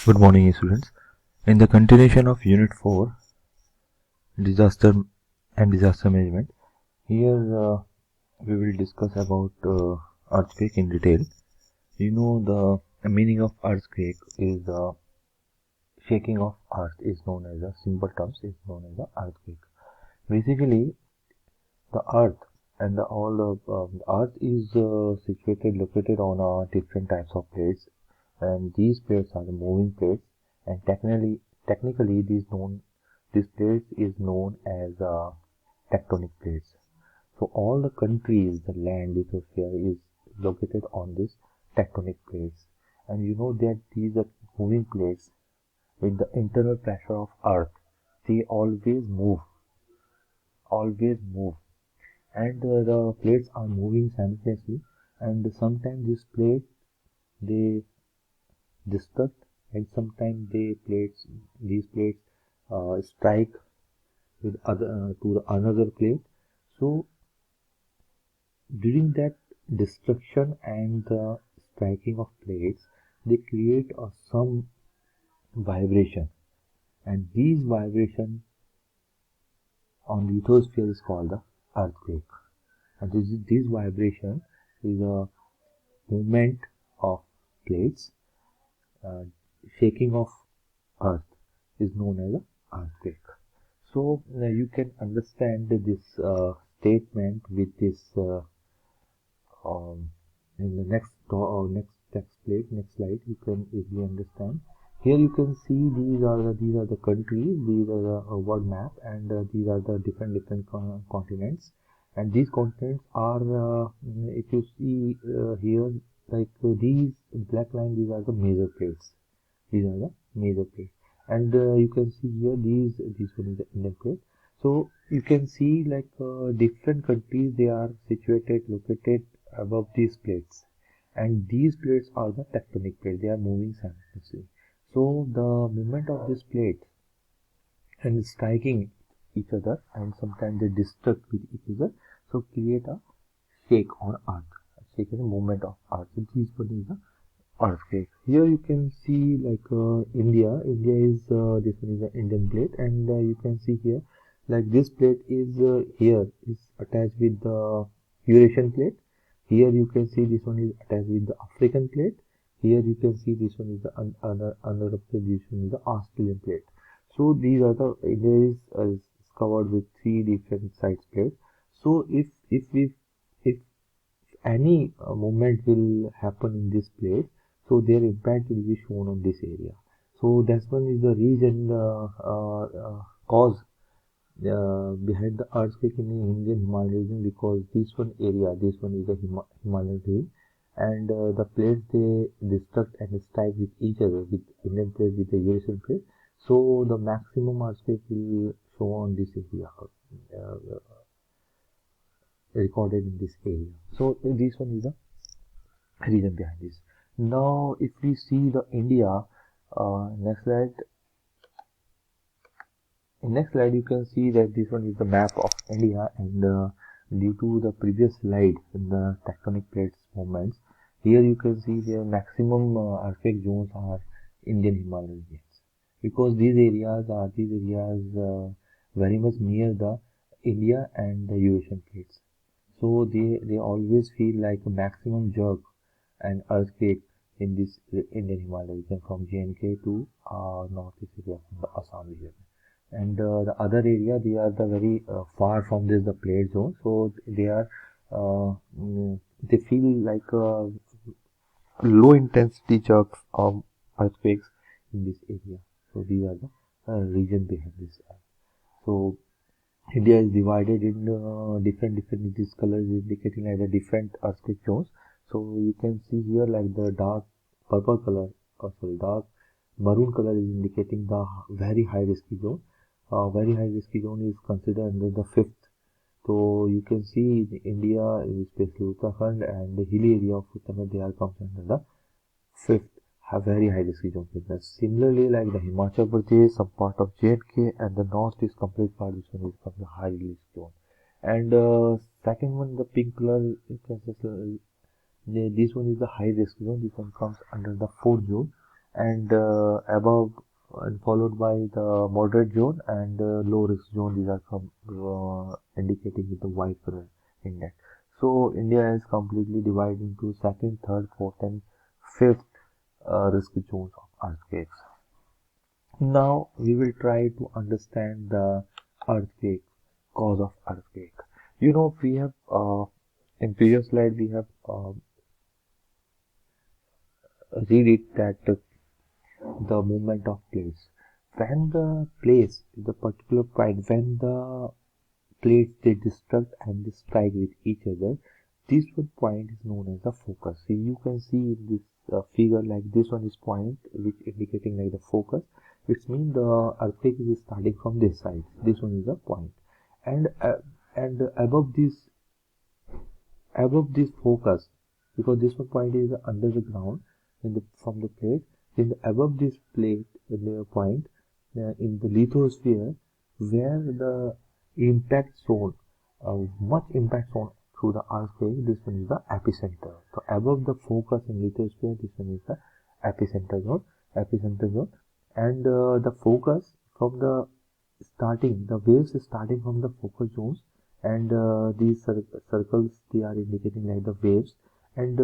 Good morning, students. In the continuation of Unit 4, Disaster and Disaster Management, here we will discuss about earthquake in detail. You know, the meaning of earthquake is shaking of earth is known as a simple terms is known as the earthquake. Basically, the earth and all the earth is located on different types of plates, and these plates are the moving plates, and technically these plates is known as tectonic plates. So all the countries, the land lithosphere is located on this tectonic plates, and you know that these are moving plates with the internal pressure of earth. They always move, and the plates are moving simultaneously, and sometimes they destruct, and sometimes these plates strike with other to the another plate. So during that destruction and the striking of plates, they create some vibration, and these vibration on lithosphere is called the earthquake. And this vibration is a movement of plates. uh, Shaking of earth is known as an earthquake. So you can understand this statement with this um, in the next text plate, next slide. You can easily understand. Here you can see these are the countries. These are the world map, and these are the different continents. And these continents are, if you see here, like these black line, these are the major plates. These are the major plates, and you can see here this one is the Indian plate. So you can see like different countries, they are located above these plates, and these plates are the tectonic plates. They are moving simultaneously. So the movement of this plate and striking each other, and sometimes they destruct with each other, so create a shake on earth. Shake is a movement of earth. So this one is the earthquake. Here you can see like India. India is this one is the Indian plate, and you can see here like this plate is here is attached with the Eurasian plate. Here you can see this one is attached with the African plate. Here you can see this one is the another plate. This one is the Australian plate. So these are the India is covered with three different sides plates. So if any movement will happen in this plate, so their impact will be shown on this area. So that one is the reason cause behind the earthquake in the Indian Himalayan region, because this one is the Himalayan region, and the plates they destruct and strike with each other, with Indian plate with the Eurasian plate. So the maximum earthquake will show on this area, recorded in this area. So this one is the reason behind this. Now, if we see the India, next slide. In next slide, you can see that this one is the map of India, and due to the previous slide, the tectonic plates movements, here you can see the maximum earthquake zones are Indian Himalayan regions, because these areas very much near the India and the Eurasian plates. So they always feel like a maximum jerk and earthquake in this Indian Himalaya region, from J&K to northeast area from the Assam region. And the other area, they are the very far from this the plate zone, so they feel like low intensity jerks of earthquakes in this area. So these are the region behind this. So India is divided in different these colors indicating like the different earthquake zones. So you can see here like the dark purple color, dark maroon color is indicating the very high risky zone. Very high risky zone is considered under the fifth. So you can see in India, especially Uttarakhand and the hilly area of Uttarakhand, they are comes under the fifth, have very high risky zone business. Similarly, like the Himachal Pradesh, some part of J&K, and the north is complete part, which one is from the high risk zone. And second one, the pink color, this one is the high risk zone. This one comes under the fourth zone, and above and followed by the moderate zone and low risk zone. These are indicating with the white color index. So India is completely divided into second, third, fourth, and fifth risk zones of earthquakes. Now we will try to understand the earthquake, cause of earthquake. We have in previous slide we have read it that the movement of plates. When the plates, the particular point, when the plates they destruct and they strike with each other, this one point is known as the focus. So you can see in this figure, like this one is point which indicating like the focus. It means the earthquake is starting from this side. This one is the point, and above this focus, because this one point is under the ground from the plate, then above this plate the point in the lithosphere, where the impact zone, much impact zone through the earthquake, this one is the epicenter. So above the focus in lithosphere, this one is the epicenter zone, and the focus from the waves is starting from the focus zones, and these circles they are indicating like the waves, and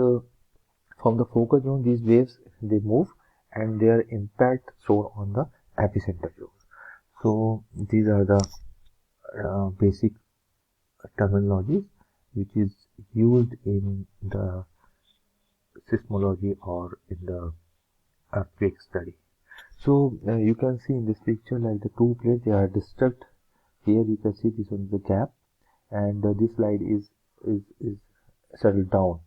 from the focus zone these waves they move and their impact shown on the epicenter zone. So these are the basic terminologies which is used in the seismology or in the earthquake study. So you can see in this picture like the two plates they are disturbed. Here you can see this one is the gap, and this slide is settled down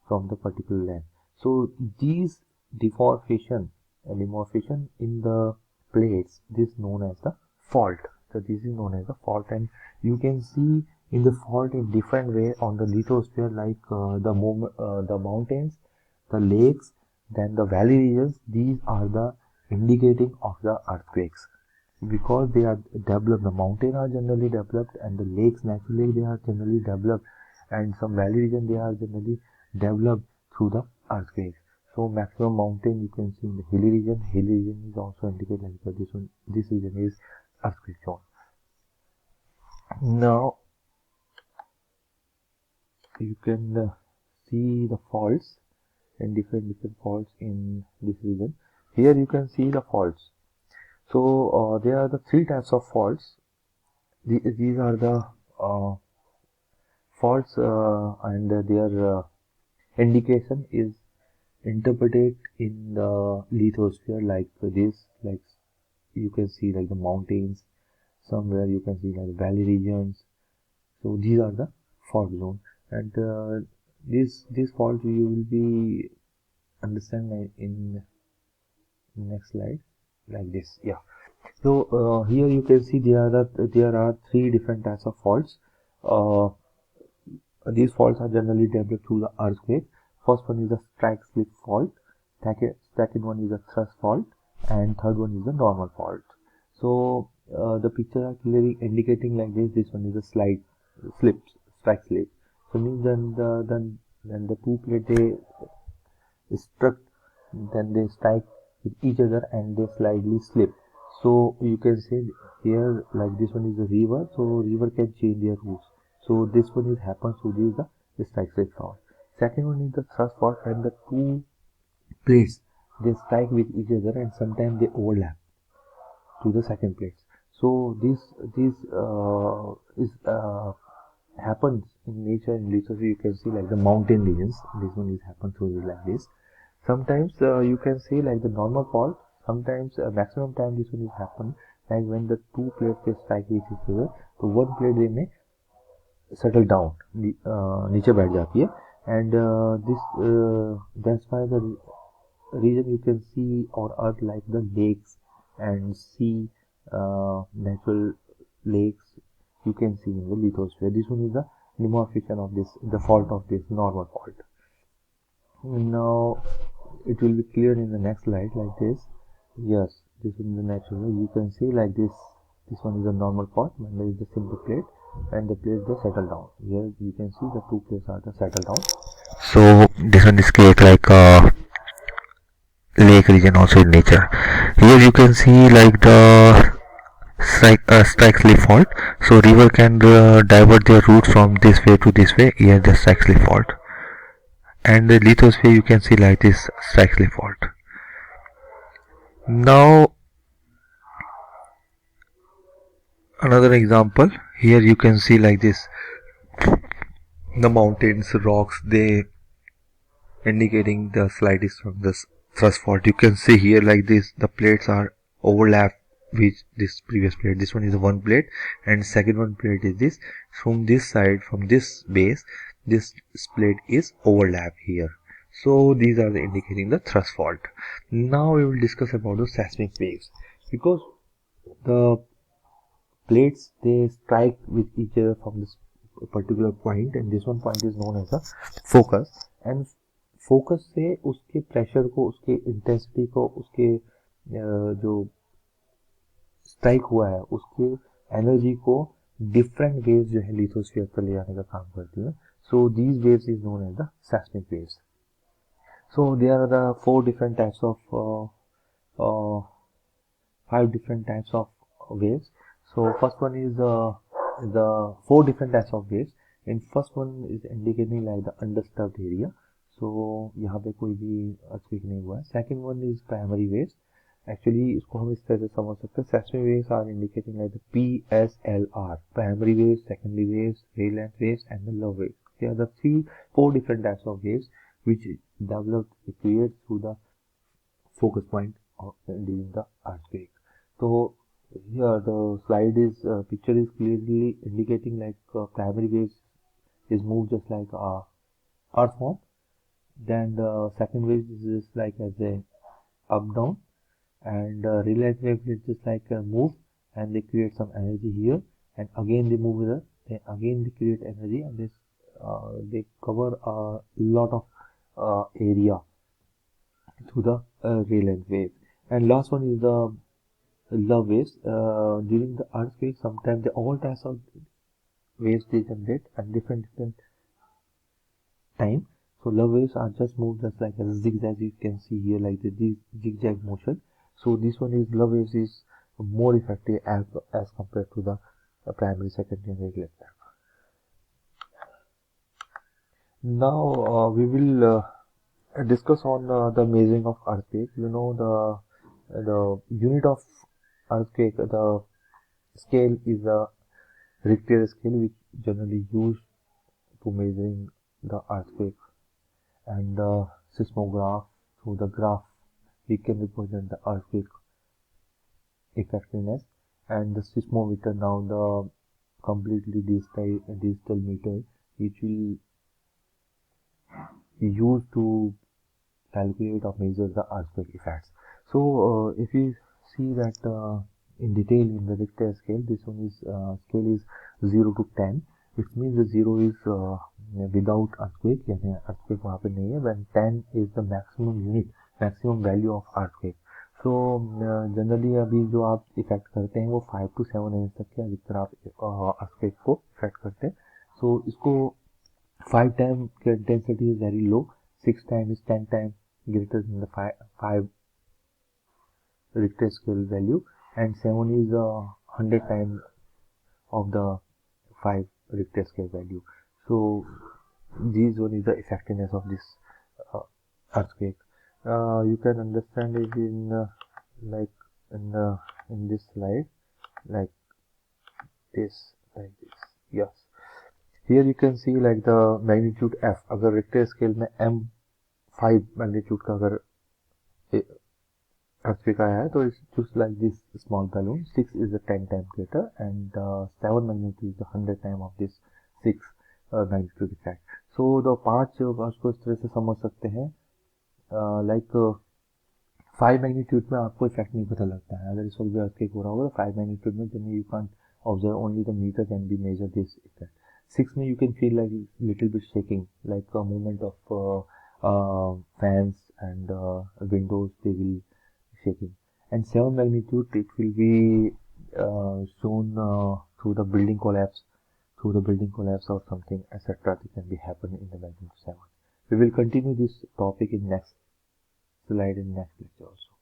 from the particular length. So these deformation in the plates, this is known as the fault. So this is known as the fault, and you can see in the fault in different way on the lithosphere, like the mountains, the lakes, then the valley regions. These are the indicating of the earthquakes, because they are developed. The mountains are generally developed, and the lakes naturally they are generally developed, and some valley region they are generally developed through the earthquakes. So maximum mountain you can see in the hilly region. Hilly region is also indicated like that. This region is earthquake zone. Now you can see the faults and different faults in this region. Here you can see the faults. So there are the three types of faults. These are the faults, and their indication is interpreted in the lithosphere like this. Like you can see like the mountains, somewhere you can see like the valley regions. So these are the fault zone, and these faults you will be understand in next slide like this. Yeah. So here you can see there are three different types of faults. These faults are generally developed through the earthquake. First one is the strike slip fault. Second one is the thrust fault, and third one is the normal fault. So the picture are clearly indicating like this. This one is a strike slip. So means then the two plate they struck, then they strike with each other and they slightly slip. So you can say here like this one is a river, so river can change their routes. So this one is happens, so this is the strike slip fault. Second one is the thrust fault, and the two plates they strike with each other and sometimes they overlap to the second plates. So this is happens in nature in literature. You can see like the mountain regions. This one is happens through like this. Sometimes you can see like the normal fault. Sometimes maximum time this one is happen like when the two plates they strike with each other. So one plate they may settle down, नीचे बैठ जाती है, and that's why the region you can see on earth like the lakes and sea, natural lakes you can see in the lithosphere. This one is the dimorphism of this, the fault of this normal fault. Now it will be clear in the next slide like this. Yes, this is the natural. You can see like this. This one is a normal fault, and there is the simple plate, and the plates they settle down. Here you can see the two plates are the settle down. So this one is create like a lake strike region also in nature. Here you can see like the strike slip fault. So river can divert their route from this way to this way. Here the strike slip fault, and the lithosphere you can see like this strike slip fault. Now another example, here you can see like this, the mountains, rocks, they indicating the slightest from this thrust fault. You can see here like this, the plates are overlap with this previous plate. This one is one plate and second one plate is this. From this side, from this base, this plate is overlap here. So these are the indicating the thrust fault. Now we will discuss about the seismic waves, because the plates, they strike with each other from this particular point, and this one point is known as a focus. And focus से उसके pressure को, उसके intensity को, उसके जो strike हुआ है उसके एनर्जी को डिफरेंट वेव्स जो है लिथोस्फीयर पर ले जाने का काम करती है. So these waves is known as the seismic waves. So there are the 4 different types of 5 different types of waves. So first one is the 4 different types of waves, and first one is indicating like the undisturbed area. So यहाँ पे कोई भी earthquake नहीं हुआ है. Second one is primary waves. Actually इसको हम इस तरह से समझ सकते हैं, seismic waves are indicating like the PSLR, primary waves, secondary waves, wavelength waves and the love waves. They are the 4 different types of waves which develop, create through the focus point during the earthquake. So here the slide is picture is clearly indicating like primary waves is moved just like earth form. Then the second wave is like as a up down, and relative wave is just like a move and they create some energy here, and again they move here, then again they create energy, and this they cover a lot of area through the relative wave. And last one is the love waves. During the earthquake, sometimes all types of waves they generate at different time. So love waves are just moved just like a zigzag. You can see here like this zigzag motion. So this one is love waves is more effective as compared to the primary, secondary, and regular. Now we will discuss on the measuring of earthquake. You know the unit of earthquake. The scale is the Richter scale, which generally used to measuring the earthquake. And the seismograph, through the graph we can represent the earthquake effectiveness. And the seismometer, now the completely digital meter, which will be used to calculate or measure the earthquake effects. So if you see that in detail in the Richter scale, this one is scale is 0 to 10. It means the 0 is without earthquake, यानी earthquake वहाँ पे नहीं है. When 10 is the maximum unit, maximum value of earthquake. So generally अभी जो आप effect करते हैं वो 5 to 7 इंच तक के अधिकतर आप earthquake को इफेक्ट करते हैं. So इसको 5 टाइम के intensity is very low, 6 time is 10 time greater than the 5 Richter scale value, and 7 is 100 times of the 5 Richter scale value. So this one is the effectiveness of this earthquake. You can understand it in like in this slide, like this. Yes, here you can see like the magnitude F. अगर Richter scale में M5 magnitude का अगर earthquake आया है, तो it's just like this small balloon. 6 is the 10 time greater, and 7 magnitude is the 100 time of this 6 magnitude effect. So the 5 उसको इस तरह से समझ सकते हैं, like 5 magnitude में आपको इफेक्ट नहीं पता लगता है. अगर इस वक्त भी earthquake हो रहा होगा तो 5 magnitude में then you can't observe, only the meter can be measure this effect. 6 में you can feel like little bit shaking, like a movement of fans and windows, they will shaking. And 7 magnitude, it will be shown through the building collapse, or something, etc. That can be happen in the magnitude 7. We will continue this topic in next slide in next lecture also.